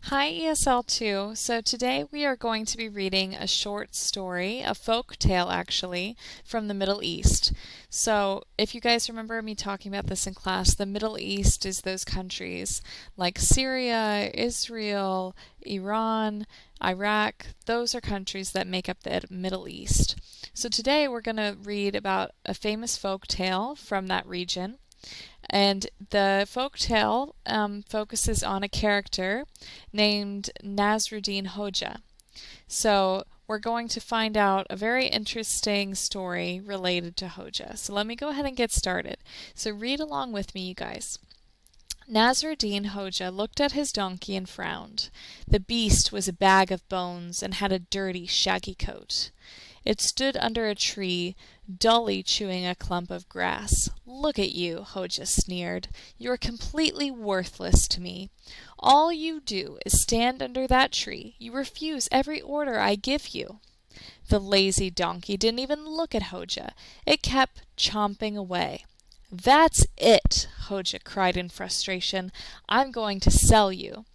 Hi ESL2. So today we are going to be reading a short story, a folk tale actually, from the Middle East. So if you guys remember me talking about this in class, the Middle East is those countries like Syria, Israel, Iran, Iraq. Those are countries that make up the Middle East. So today we're going to read about a famous folk tale from that region. And the folktale focuses on a character named Nasruddin Hoja. So we're going to find out a very interesting story related to Hoja. So let me go ahead and get started. So read along with me, you guys. Nasruddin Hoja looked at his donkey and frowned. The beast was a bag of bones and had a dirty, shaggy coat. It stood under a tree, dully chewing a clump of grass. "Look at you," Hoja sneered. "You are completely worthless to me. All you do is stand under that tree. You refuse every order I give you." The lazy donkey didn't even look at Hoja. It kept chomping away. "That's it," Hoja cried in frustration. "I'm going to sell you."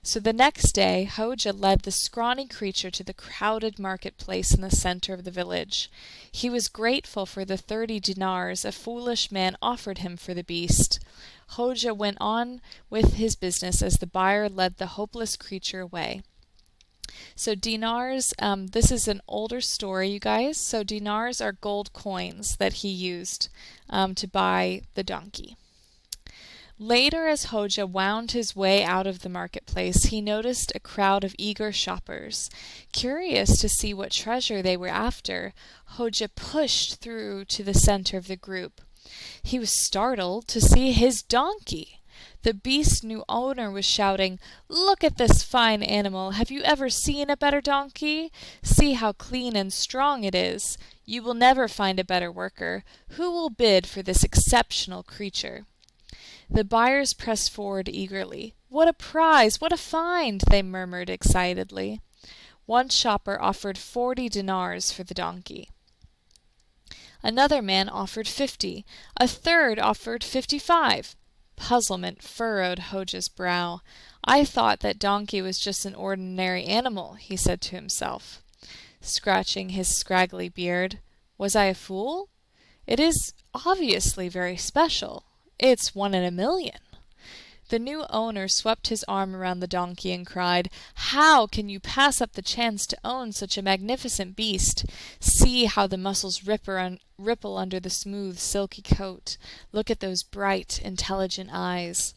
So the next day Hoja led the scrawny creature to the crowded marketplace in the center of the village. He was grateful for the 30 dinars a foolish man offered him for the beast. Hoja went on with his business as the buyer led the hopeless creature away. So dinars, this is an older story, you guys. So dinars are gold coins that he used to buy the donkey. Later, as Hoja wound his way out of the marketplace, he noticed a crowd of eager shoppers. Curious to see what treasure they were after, Hoja pushed through to the center of the group. He was startled to see his donkey. The beast's new owner was shouting, "Look at this fine animal! Have you ever seen a better donkey? See how clean and strong it is. You will never find a better worker. Who will bid for this exceptional creature?" The buyers pressed forward eagerly. "What a prize! What a find!" they murmured excitedly. One shopper offered 40 dinars for the donkey. Another man offered 50. A third offered 55. Puzzlement furrowed Hoja's brow. "I thought that donkey was just an ordinary animal," he said to himself, scratching his scraggly beard. "Was I a fool? It is obviously very special. It's 1 in a million." The new owner swept his arm around the donkey and cried, "How can you pass up the chance to own such a magnificent beast? See how the muscles ripple under the smooth, silky coat. Look at those bright, intelligent eyes."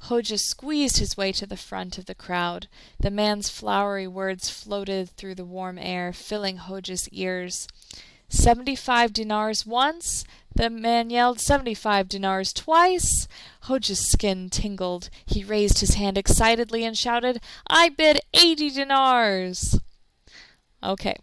Hoja squeezed his way to the front of the crowd. The man's flowery words floated through the warm air, filling Hoja's ears. 75 dinars once? The man yelled. 75 dinars twice? Hoja's skin tingled. He raised his hand excitedly and shouted, "I bid 80 dinars!" Okay,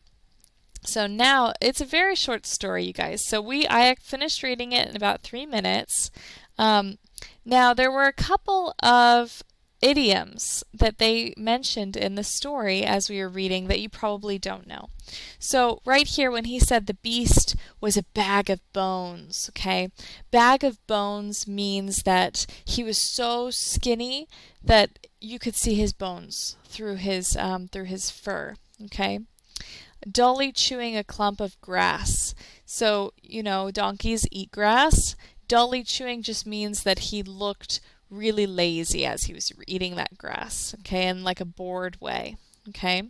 so now it's a very short story, you guys. So I finished reading it in about 3 minutes. Now there were a couple of idioms that they mentioned in the story as we were reading that you probably don't know. So right here when he said the beast was a bag of bones, okay? Bag of bones means that he was so skinny that you could see his bones through his fur, okay? Dully chewing a clump of grass. So, donkeys eat grass. Dully chewing just means that he looked really lazy as he was eating that grass, okay, in like a bored way, okay?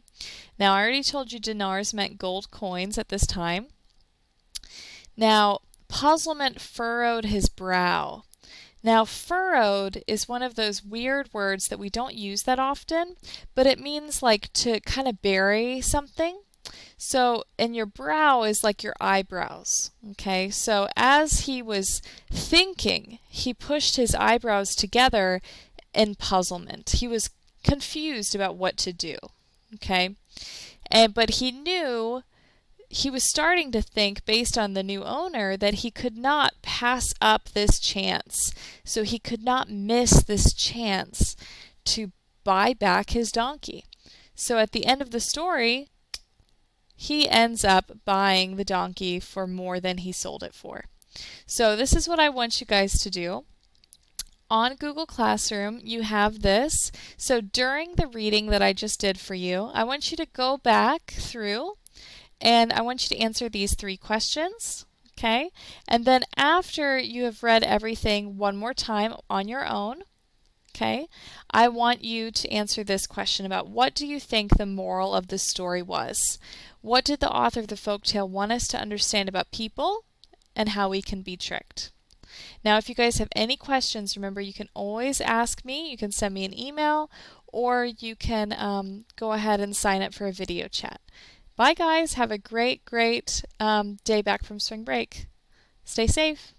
Now, I already told you dinars meant gold coins at this time. Now, puzzlement furrowed his brow. Now, furrowed is one of those weird words that we don't use that often, but it means like to kind of bury something. So, and your brow is like your eyebrows, okay? So as he was thinking, he pushed his eyebrows together in puzzlement. He was confused about what to do, okay? But he knew he was starting to think, based on the new owner, that he could not pass up this chance. So he could not miss this chance to buy back his donkey. So at the end of the story, he ends up buying the donkey for more than he sold it for. So this is what I want you guys to do. on Google Classroom, you have this. So during the reading that I just did for you, I want you to go back through and I want you to answer these 3 questions. Okay? And then after you have read everything one more time on your own, okay, I want you to answer this question about what do you think the moral of the story was? What did the author of the folktale want us to understand about people and how we can be tricked? Now, if you guys have any questions, remember you can always ask me. You can send me an email or you can go ahead and sign up for a video chat. Bye, guys. Have a great day back from spring break. Stay safe.